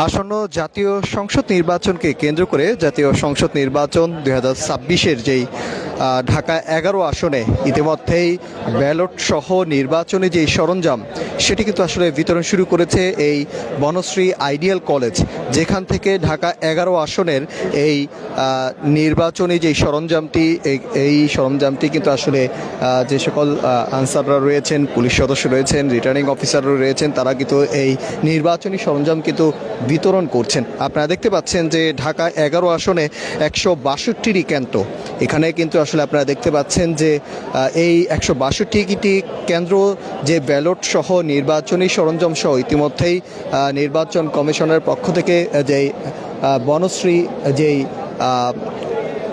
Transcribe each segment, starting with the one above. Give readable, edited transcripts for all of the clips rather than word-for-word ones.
আসন্ন জাতীয় সংসদ নির্বাচনকে কেন্দ্র করে জাতীয় সংসদ নির্বাচন 2026-এর যেই ঢাকা 11 আসনে ইতিমধ্যেই ব্যালট সহ নির্বাচনী যেই সরঞ্জাম সেটি কিন্তু আসলে বিতরণ শুরু করেছে এই বনশ্রী আইডিয়াল কলেজ, যেখান থেকে ঢাকা 11 আসনের এই নির্বাচনী যেই সরঞ্জামটি এই সরঞ্জামটি কিন্তু আসলে যে সকল আনসাররা রয়েছেন, পুলিশ সদস্য রয়েছেন, রিটার্নিং অফিসাররা রয়েছেন, তারা কিন্তু এই নির্বাচনী সরঞ্জাম কিন্তু বিতরণ করছেন। আপনারা দেখতে পাচ্ছেন যে ঢাকা 11 আসনে 162টি কেন্দ্র, এখানে কিন্তু আসলে আপনারা দেখতে পাচ্ছেন যে এই 162টি কেন্দ্র যে ব্যালট সহ নির্বাচনী সরঞ্জাম সহ ইতিমধ্যেই নির্বাচন কমিশনের পক্ষ থেকে যেই বনশ্রী যেই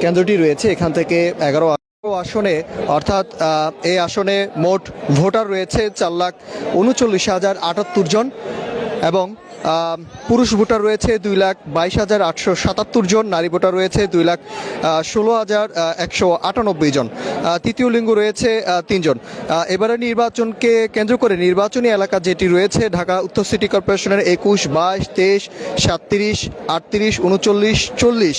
কেন্দ্রটি রয়েছে এখান থেকে 11 আসনে অর্থাৎ এই আসনে মোট ভোটার রয়েছে 4,39,078 জন এবং পুরুষ ভোটার রয়েছে 2,22,877 জন, নারী ভোটার রয়েছে 2,16,198 জন, তৃতীয় লিঙ্গ রয়েছে 3 জন। এবারে নির্বাচনকে কেন্দ্র করে নির্বাচনী এলাকা যেটি রয়েছে ঢাকা উত্তর সিটি কর্পোরেশনের 21, 22, 23, 37, 38, 39, 40,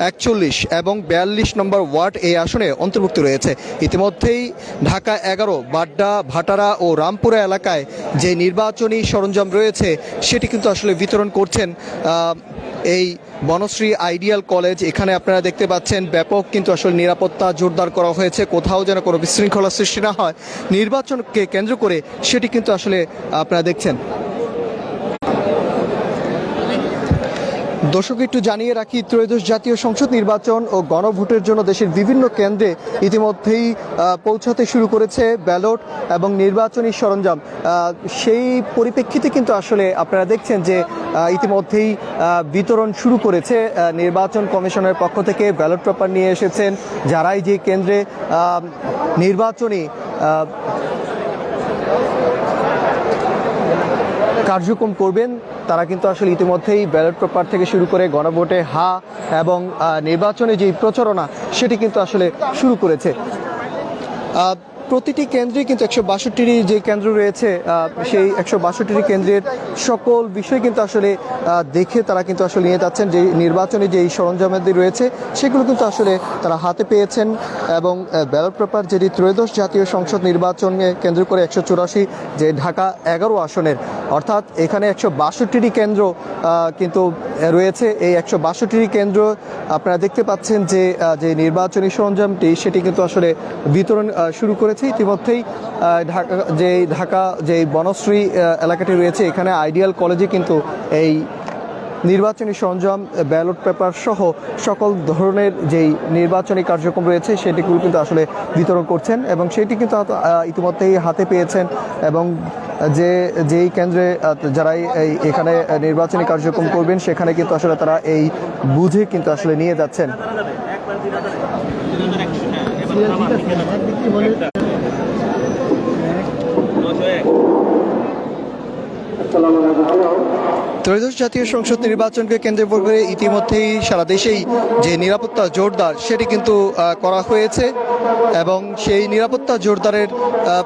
41 এবং 42 নম্বর ওয়ার্ড এই আসনে অন্তর্ভুক্ত রয়েছে। ইতিমধ্যেই ঢাকা 11 বাড্ডা, ভাটারা ও রামপুরা এলাকায় যে নির্বাচনী সরঞ্জাম রয়েছে সেটি কিন্তু আসলে বিতরণ করছেন এই বনশ্রী আইডিয়াল কলেজ। এখানে আপনারা দেখতে পাচ্ছেন ব্যাপক কিন্তু আসলে নিরাপত্তা জোরদার করা হয়েছে, কোথাও যেন কোনো বিশৃঙ্খলা সৃষ্টি না হয় নির্বাচনকে কেন্দ্র করে, সেটি কিন্তু আসলে আপনারা দেখছেন। দর্শক, একটু জানিয়ে রাখি, ত্রয়োদশ জাতীয় সংসদ নির্বাচন ও গণভোটের জন্য দেশের বিভিন্ন কেন্দ্রে ইতিমধ্যেই পৌঁছাতে শুরু করেছে ব্যালট এবং নির্বাচনী সরঞ্জাম। সেই পরিপ্রেক্ষিতে কিন্তু আসলে আপনারা দেখছেন যে ইতিমধ্যেই বিতরণ শুরু করেছে নির্বাচন কমিশনের পক্ষ থেকে। ব্যালট পেপার নিয়ে এসেছেন যারাই যে কেন্দ্রে নির্বাচনী কার্যক্রম করবেন তারা কিন্তু আসলে ইতিমধ্যেই ব্যালট পেপার থেকে শুরু করে গণভোটে হা এবং নির্বাচনে যেই প্রচারণা সেটি কিন্তু আসলে শুরু করেছে। প্রতিটি কেন্দ্রে কিন্তু 162টি যে কেন্দ্র রয়েছে সেই 162টি কেন্দ্রের সকল বিষয় কিন্তু আসলে দেখে তারা কিন্তু আসলে নিয়ে যাচ্ছেন। যে নির্বাচনী যেই সরঞ্জামাদি রয়েছে সেগুলো কিন্তু আসলে তারা হাতে পেয়েছেন এবং ব্যালট পেপার যেটি ত্রয়োদশ জাতীয় সংসদ নির্বাচনকে কেন্দ্র করে 184 যে ঢাকা 11 আসনের, অর্থাৎ এখানে 162টি কেন্দ্র কিন্তু রয়েছে। এই 162টি কেন্দ্র আপনারা দেখতে পাচ্ছেন যে যে নির্বাচনী সরঞ্জামটি সেটি কিন্তু আসলে বিতরণ শুরু করেছে ইতিমধ্যেই। ঢাকা যে বনশ্রী এলাকাটি রয়েছে এখানে আইডিয়াল কলেজে কিন্তু এই নির্বাচনী সরঞ্জাম, ব্যালট পেপার সহ সকল ধরনের যেই নির্বাচনী কার্যক্রম রয়েছে সেটিগুলো কিন্তু আসলে বিতরণ করছেন এবং সেটি কিন্তু ইতিমধ্যেই হাতে পেয়েছেন এবং যেই কেন্দ্রে যারাই এখানে নির্বাচনী কার্যক্রম করবেন সেখানে কিন্তু আসলে তারা এই বুঝে কিন্তু আসলে নিয়ে যাচ্ছেন। ত্রয়োদশ জাতীয় সংসদ নির্বাচনকে কেন্দ্র করে ইতিমধ্যেই সারা দেশেই যে নিরাপত্তা জোরদার সেটি কিন্তু করা হয়েছে এবং সেই নিরাপত্তা জোরদারের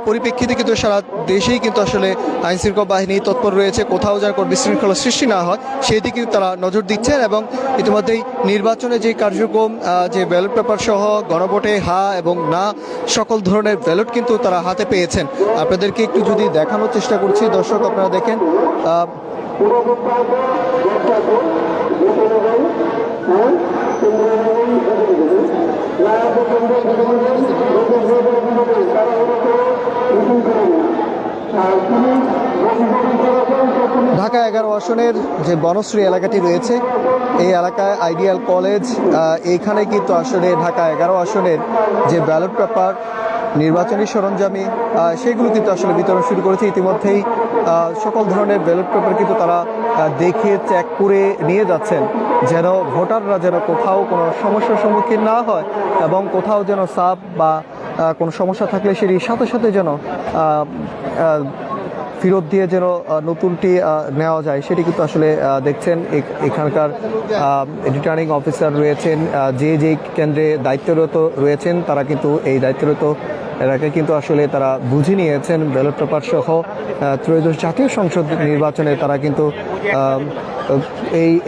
পরিপ্রেক্ষিতে কিন্তু সারা দেশেই কিন্তু আসলে আইনশৃঙ্খলা বাহিনী তৎপর রয়েছে, কোথাও যেন কোনো বিশৃঙ্খলা সৃষ্টি না হয় সেই দিকে তারা নজর দিচ্ছেন এবং ইতিমধ্যেই নির্বাচনে যে কার্যক্রম যে ব্যালট পেপার সহ গণভোটে হা এবং না সকল ধরনের ব্যালট কিন্তু তারা হাতে পেয়েছেন। আপনাদেরকে একটু যদি দেখানোর চেষ্টা করছি দর্শক, আপনারা দেখেন ঢাকা 11 আসনের যে বনশ্রী এলাকাটি রয়েছে এই এলাকায় আইডিয়াল কলেজ, এইখানে কিন্তু আসলে ঢাকা 11 আসনের যে ব্যালট পেপার, নির্বাচনী সরঞ্জামী সেগুলো কিন্তু আসলে বিতরণ শুরু করেছে ইতিমধ্যেই। সকল ধরনের ব্যালট পেপার কিন্তু তারা দেখে চেক করে নিয়ে যাচ্ছেন যেন ভোটাররা যেন কোথাও কোনো সমস্যার সম্মুখীন না হয় এবং কোথাও যেন সাব বা কোনো সমস্যা থাকলে সেটির সাথে সাথে যেন ফেরত দিয়ে যেন নতুনটি নেওয়া যায় সেটি কিন্তু আসলে দেখছেন এখানকার রিটার্নিং অফিসার রয়েছেন, যে কেন্দ্রে দায়িত্বরত রয়েছেন তারা কিন্তু এই দায়িত্বরত এলাকে কিন্তু আসলে তারা বুঝে নিয়েছেন ব্যালট পেপার সহ ত্রয়োদশ জাতীয় সংসদ নির্বাচনে তারা কিন্তু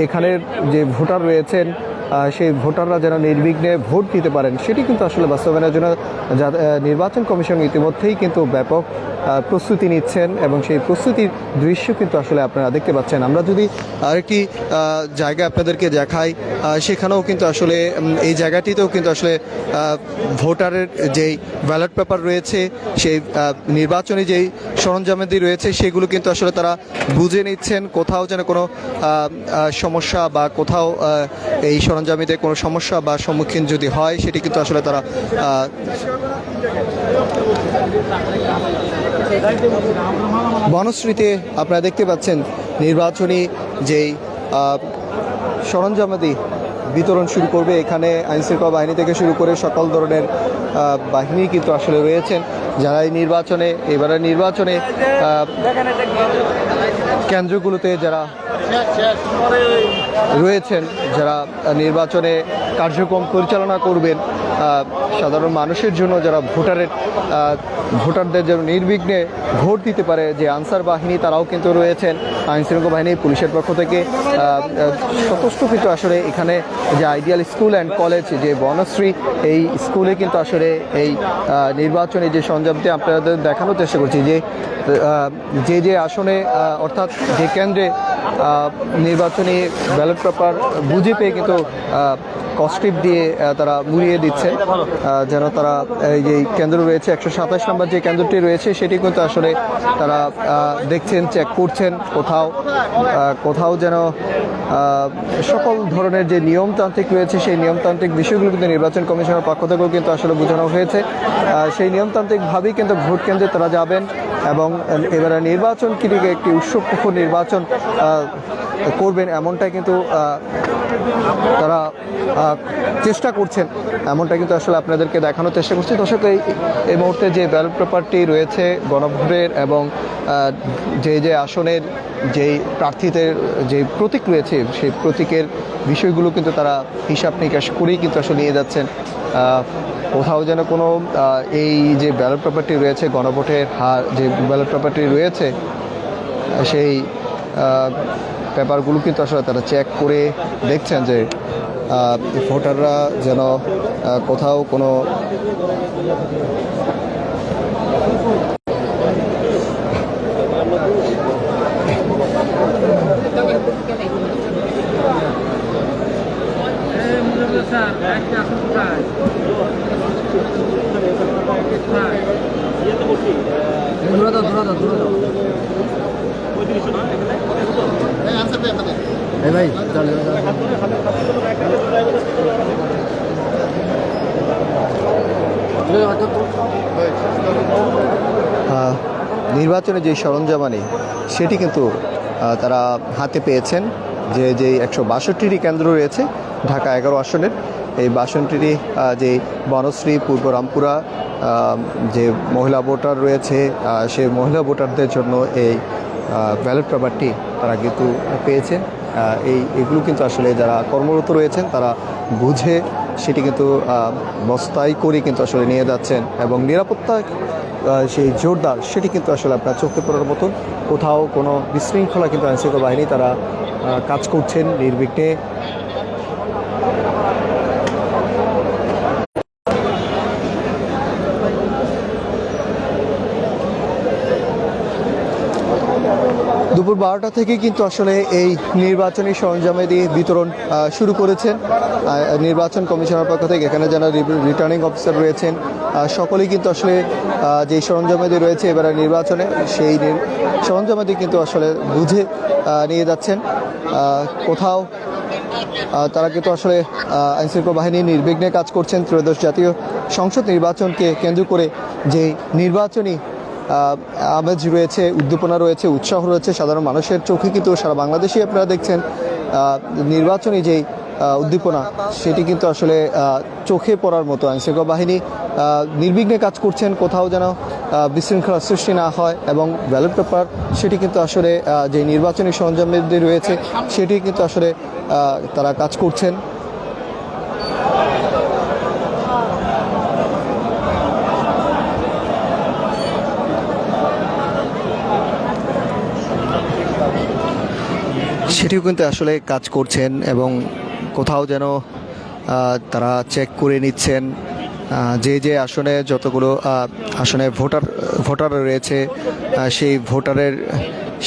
এখানের যে ভোটার রয়েছেন সেই ভোটাররা যেন নির্বিঘ্নে ভোট দিতে পারেন সেটি কিন্তু আসলে বাস্তবায়নের জন্য নির্বাচন কমিশন ইতিমধ্যেই কিন্তু ব্যাপক প্রস্তুতি নিচ্ছেন এবং সেই প্রস্তুতির দৃশ্য কিন্তু আসলে আপনারা দেখতে পাচ্ছেন। আমরা যদি আরেকটি জায়গা আপনাদেরকে দেখাই, সেখানেও কিন্তু আসলে এই জায়গাটিতেও কিন্তু আসলে ভোটারের যেই ব্যালট পেপার রয়েছে সেই নির্বাচনী যেই সরঞ্জামাদি রয়েছে সেগুলো কিন্তু আসলে তারা বুঝে নিচ্ছেন, কোথাও যেন কোনো সমস্যা বা কোথাও এই সরঞ্জামিতে কোনো সমস্যা বা সম্মুখীন যদি হয় সেটি কিন্তু আসলে তারা বনশ্রীতে আপনারা দেখতে পাচ্ছেন নির্বাচনী যেই সরঞ্জামাদি বিতরণ শুরু করবে। এখানে আইনশৃঙ্খলা বাহিনী থেকে শুরু করে সকল ধরনের বাহিনী কিন্তু আসলে রয়েছেন যারা এই এবারের নির্বাচনে কেন্দ্রগুলোতে যারা রয়েছেন, যারা নির্বাচনে কার্যক্রম পরিচালনা করবেন, সাধারণ মানুষের জন্য যারা ভোটারদের যেন নির্বিঘ্নে ভোট দিতে পারে যে আনসার বাহিনী তারাও কিন্তু রয়েছেন, আইনশৃঙ্খলা বাহিনী পুলিশের পক্ষ থেকে যথেষ্ট কিন্তু আসলে এখানে যে আইডিয়াল স্কুল অ্যান্ড কলেজ যে বনশ্রী এই স্কুলে কিন্তু আসলে এই নির্বাচনী যে সরঞ্জামটি আপনাদের দেখানোর চেষ্টা করছি যে আসনে অর্থাৎ যে কেন্দ্রে নির্বাচনী ব্যালট পেপার বুঝে পেয়ে কিন্তু কস্টিপ দিয়ে তারা মুড়িয়ে দিচ্ছে যেন তারা এই যে কেন্দ্র রয়েছে 127 নম্বর যে কেন্দ্রটি রয়েছে সেটি কিন্তু আসলে তারা দেখছেন, চেক করছেন, কোথাও যেন সকল ধরনের যে নিয়মতান্ত্রিক রয়েছে সেই নিয়মতান্ত্রিক বিষয়গুলো কিন্তু নির্বাচন কমিশনের পক্ষ থেকেও কিন্তু আসলে বোঝানো হয়েছে। সেই নিয়মতান্ত্রিকভাবেই কিন্তু ভোট কেন্দ্রে তারা যাবেন এবং এবারে নির্বাচন কিটিকে একটি উৎসবমুখর নির্বাচন করবেন এমনটাই কিন্তু তারা চেষ্টা করছেন, এমনটা কিন্তু আসলে আপনাদেরকে দেখানোর চেষ্টা করছি। দর্শক এই মুহূর্তে যে ব্যালট পেপারটি রয়েছে গণভোটের এবং যে আসনের যেই প্রার্থীদের যে প্রতীক রয়েছে সেই প্রতীকের বিষয়গুলো কিন্তু তারা হিসাব নিকাশ করেই কিন্তু আসলে নিয়ে যাচ্ছেন। কোথাও যেন কোনো এই যে ব্যালট পেপারটি রয়েছে গণভোটের যে ব্যালট পেপারটি রয়েছে সেই পেপারগুলো কিন্তু আসলে তারা চেক করে দেখছেন যে ভোটাররা যেন কোথাও কোনো ভাই নির্বাচনে যে সরঞ্জামানি সেটি কিন্তু তারা হাতে পেয়েছেন যে 162টি কেন্দ্র রয়েছে ঢাকা 11 আসনের। এই 62টি যে বনশ্রী, পূর্ব রামপুরা যে মহিলা ভোটার রয়েছে সেই মহিলা ভোটারদের জন্য এই ব্যালট পেপারটি তারা কিন্তু পেয়েছেন। এগুলো কিন্তু আসলে যারা কর্মরত রয়েছেন তারা বুঝে সেটি কিন্তু বস্তায় করে কিন্তু আসলে নিয়ে যাচ্ছেন এবং নিরাপত্তা সেই জোরদার সেটি কিন্তু আসলে আপনার চোখে পড়ার মতন, কোথাও কোনো বিশৃঙ্খলা কিন্তু আইনশৃঙ্খলা বাহিনী তারা কাজ করছেন নির্বিঘ্নে। দুপুর 12টা থেকে কিন্তু আসলে এই নির্বাচনী সরঞ্জামাদি বিতরণ শুরু করেছেন নির্বাচন কমিশনের পক্ষ থেকে। এখানে যারা রিটার্নিং অফিসার রয়েছেন সকলেই কিন্তু আসলে যে সরঞ্জামাদি রয়েছে এবারে নির্বাচনে সেই সরঞ্জামাদি কিন্তু আসলে বুঝে নিয়ে যাচ্ছেন। কোথাও তারা কিন্তু আসলে আইনশৃঙ্খলা বাহিনী নির্বিঘ্নে কাজ করছেন। ত্রয়োদশ জাতীয় সংসদ নির্বাচনকে কেন্দ্র করে যে নির্বাচনী আমেজ রয়েছে, উদ্দীপনা রয়েছে, উৎসাহ রয়েছে সাধারণ মানুষের চোখে কিন্তু সারা বাংলাদেশে আপনারা দেখছেন নির্বাচনী যেই উদ্দীপনা সেটি কিন্তু আসলে চোখে পড়ার মতো। আইনশৃঙ্খলা বাহিনী নির্বিঘ্নে কাজ করছেন, কোথাও যেন বিশৃঙ্খলা সৃষ্টি না হয়, এবং ব্যালট পেপার সেটি কিন্তু আসলে যে নির্বাচনী সরঞ্জামাদি রয়েছে সেটি কিন্তু আসলে তারা কাজ করছেন। সেটিও কিন্তু আসলে কাজ করছেন, এবং কোথাও যেন তারা চেক করে নিচ্ছেন যে যে আসনে যতগুলো আসনে ভোটার রয়েছে সেই ভোটারের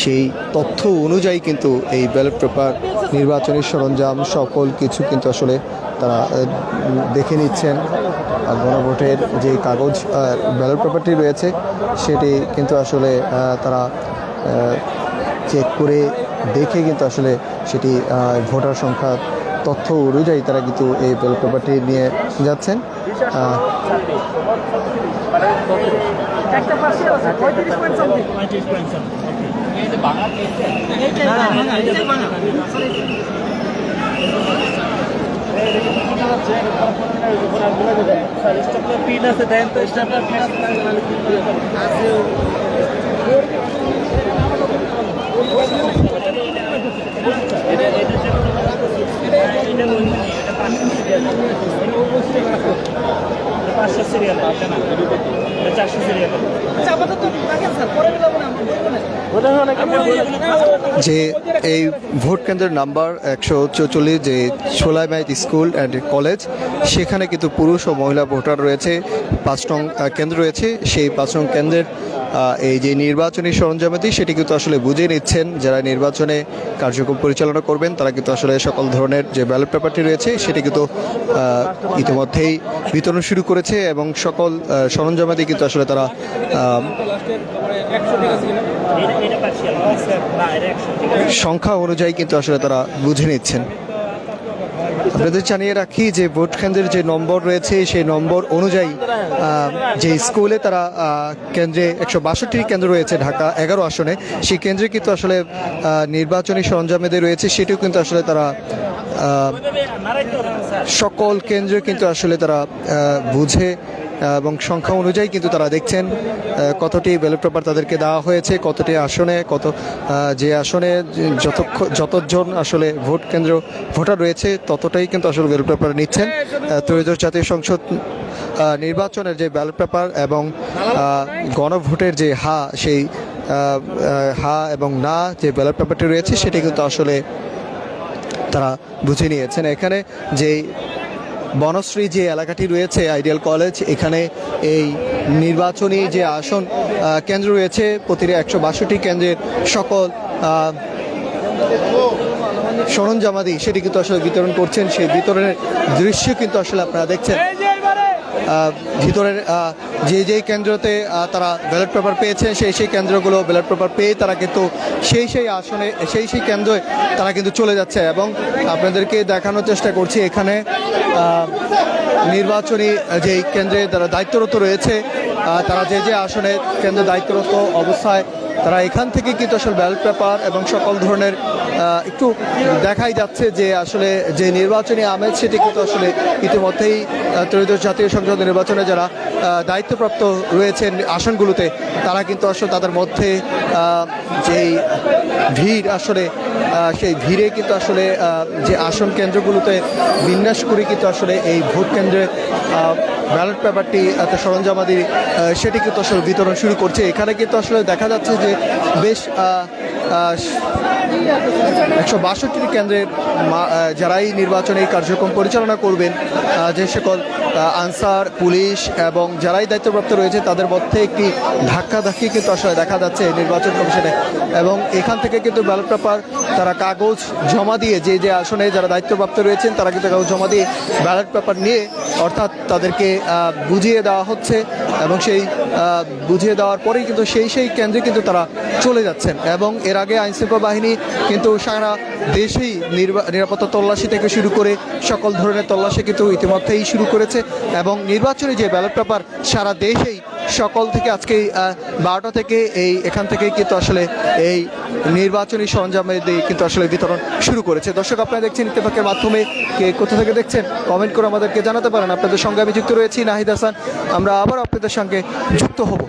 সেই তথ্য অনুযায়ী কিন্তু এই ব্যালট পেপার, নির্বাচনী সরঞ্জাম সকল কিছু কিন্তু আসলে তারা দেখে নিচ্ছেন। আর গণভোটের যে কাগজ ব্যালট পেপারটি রয়েছে সেটি কিন্তু আসলে তারা চেক করে দেখে কিন্তু আসলে সেটি ভোটার সংখ্যা তথ্য অনুযায়ী তারা কিন্তু এই ব্যালট পেপারটি নিয়ে যাচ্ছেন। যে এই ভোট কেন্দ্রের নাম্বার 144, যে সোলাইমাইত স্কুল অ্যান্ড কলেজ, সেখানে কিন্তু পুরুষ ও মহিলা ভোটার রয়েছে। 5 নং কেন্দ্র রয়েছে। সেই 5 নং কেন্দ্রের এই যে নির্বাচনী সরঞ্জামাদি সেটি কিন্তু আসলে বুঝে নিচ্ছেন যারা নির্বাচনে কার্যক্রম পরিচালনা করবেন। তারা কিন্তু আসলে সকল ধরনের যে ব্যালট পেপারটি রয়েছে সেটি কিন্তু ইতিমধ্যেই বিতরণ শুরু করেছে, এবং সকল সরঞ্জামাদি কিন্তু আসলে তারা সংখ্যা অনুযায়ী কিন্তু আসলে তারা বুঝে নিচ্ছেন। আপনাদের জানিয়ে রাখি যে ভোট কেন্দ্রের যে নম্বর রয়েছে সেই নম্বর অনুযায়ী যে স্কুলে তারা কেন্দ্রে 162টি কেন্দ্র রয়েছে ঢাকা 11 আসনে, সেই কেন্দ্রে কিন্তু আসলে নির্বাচনী সরঞ্জামেদের রয়েছে সেটিও কিন্তু আসলে তারা সকল কেন্দ্রে কিন্তু আসলে তারা বুঝে এবং সংখ্যা অনুযায়ী কিন্তু তারা দেখছেন কতটি ব্যালট পেপার তাদেরকে দেওয়া হয়েছে, কতটি আসনে যে আসনে যতজন আসলে ভোট কেন্দ্র ভোটার রয়েছে ততটাই কিন্তু আসলে ব্যালট পেপার নিচ্ছেন। ত্রয়োদশ জাতীয় সংসদ নির্বাচনের যে ব্যালট পেপার এবং গণভোটের যে সেই হা এবং না যে ব্যালট পেপারটি রয়েছে সেটি কিন্তু আসলে তারা বুঝে নিয়েছেন। এখানে যেই বনশ্রী যে এলাকাটি রয়েছে আইডিয়াল কলেজ, এখানে এই নির্বাচনী যে আসন কেন্দ্র রয়েছে প্রতিটি 162টি কেন্দ্রের সকল সরঞ্জামাদি সেটি কিন্তু আসলে বিতরণ করছেন। সেই বিতরণের দৃশ্য কিন্তু আসলে আপনারা দেখছেন। ভিতরের যে কেন্দ্রতে তারা ব্যালট পেপার পেয়েছে সেই কেন্দ্রগুলো ব্যালট পেপার পেয়ে তারা কিন্তু সেই আসনে সেই কেন্দ্রে তারা কিন্তু চলে যাচ্ছে। এবং আপনাদেরকে দেখানোর চেষ্টা করছি এখানে নির্বাচনী যেই কেন্দ্রে যারা দায়িত্বরত রয়েছে তারা যে আসনে কেন্দ্রে দায়িত্বরত অবস্থায় তারা এখান থেকে কিন্তু আসলে ব্যালট পেপার এবং সকল ধরনের একটু দেখাই যাচ্ছে যে আসলে যে নির্বাচনী আমেজ সেটি কিন্তু আসলে ইতিমধ্যেই ত্রয়োদশ জাতীয় সংসদ নির্বাচনে যারা দায়িত্বপ্রাপ্ত রয়েছেন আসনগুলোতে তারা কিন্তু আসলে তাদের মধ্যে যেই ভিড় আসলে সেই ভিড়ে কিন্তু আসলে যে আসন কেন্দ্রগুলোতে বিন্যাস করে কিন্তু আসলে এই ভোট কেন্দ্রে ব্যালট পেপারটি সরঞ্জামাদি সেটি কিন্তু আসলে বিতরণ শুরু করছে। এখানে কিন্তু আসলে দেখা যাচ্ছে যে বেশ 162টি কেন্দ্রের যারাই নির্বাচনী কার্যক্রম পরিচালনা করবেন যে সকল আনসার পুলিশ এবং যারাই দায়িত্বপ্রাপ্ত রয়েছে তাদের মধ্যে একটি ধাক্কাধাক্কি কিন্তু আসলে দেখা যাচ্ছে নির্বাচন কমিশনে। এবং এখান থেকে কিন্তু ব্যালট পেপার তারা কাগজ জমা দিয়ে যে আসনে যারা দায়িত্বপ্রাপ্ত রয়েছেন তারা কিন্তু কাগজ জমা দিয়ে ব্যালট পেপার নিয়ে অর্থাৎ তাদেরকে বুঝিয়ে দেওয়া হচ্ছে, এবং সেই বুঝিয়ে দেওয়ার পরেই কিন্তু সেই কেন্দ্রে কিন্তু তারা চলে যাচ্ছেন। এবং এর আগে আইনশৃঙ্খলা বাহিনী কিন্তু সারা দেশেই নিরাপত্তা তল্লাশি থেকে শুরু করে সকল ধরনের তল্লাশি কিন্তু ইতিমধ্যেই শুরু করেছে, এবং নির্বাচনী যে ব্যালট পেপার সারা দেশেই সকাল থেকে আজকে 12টা থেকে এখান থেকে কিন্তু আসলে এই নির্বাচনী সরঞ্জামের কিন্তু আসলে বিতরণ শুরু করেছে। দর্শক, আপনারা দেখছেন ইত্তেফাকের মাধ্যমে, কে কোথা থেকে দেখছেন কমেন্ট করে আমাদেরকে জানাতে পারেন। আপনাদের সঙ্গে আমি যুক্ত রয়েছি নাহিদ হাসান, আমরা আবার আপনাদের সঙ্গে যুক্ত হব।